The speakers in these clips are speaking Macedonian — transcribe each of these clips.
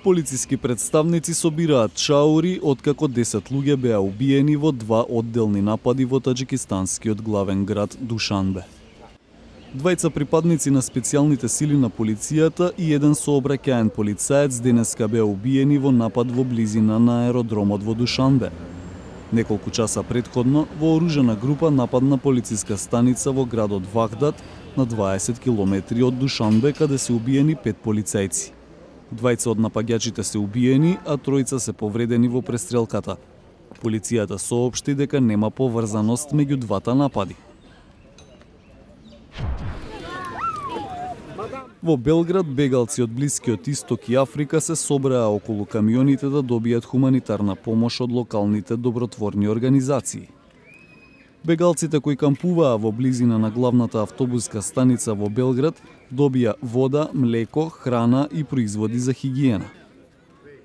Полициски представници собираат чаури откако 10 луѓе беа убиени во два одделни напади во таџикистанскиот главен град Душанбе. Двајца припадници на специјалните сили на полицијата и еден сообраќаен полицаец денеска беа убиени во напад во близина на аеродромот во Душанбе. Неколку часа претходно, вооружена група нападна полициска станица во градот Вахдат на 20 километри од Душанбе, каде се убиени 5 полицајци. Двајца од напаѓачите се убиени, а тројца се повредени во престрелката. Полицијата соопшти дека нема поврзаност меѓу двата напади. Во Белград, бегалци од Блискиот Исток и Африка се собраа околу камионите да добијат хуманитарна помош од локалните добротворни организации. Бегалците кои кампуваа во близина на главната автобуска станица во Белград добија вода, млеко, храна и производи за хигиена.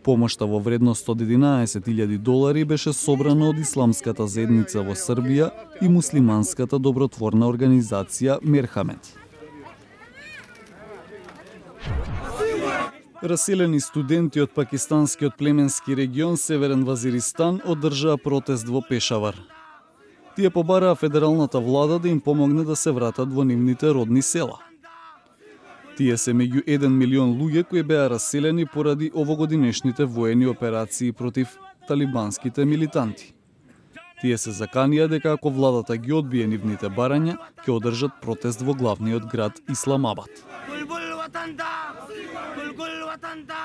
Помошта во вредност од $11,000 беше собрана од Исламската заедница во Србија и муслиманската добротворна организација Мерхамет. Раселени студенти од пакистанскиот племенски регион Северен Вазиристан одржаа протест во Пешавар. Тие побараа федералната влада да им помогне да се вратат во нивните родни села. Тие се меѓу 1 милион луѓе кои беа раселени поради овогодинешните воени операции против талибанските милитанти. Тие се заканија дека ако владата ги одбие нивните барања, ќе одржат протест во главниот град Исламабад. Bulbul vatanda, bulbul vatanda.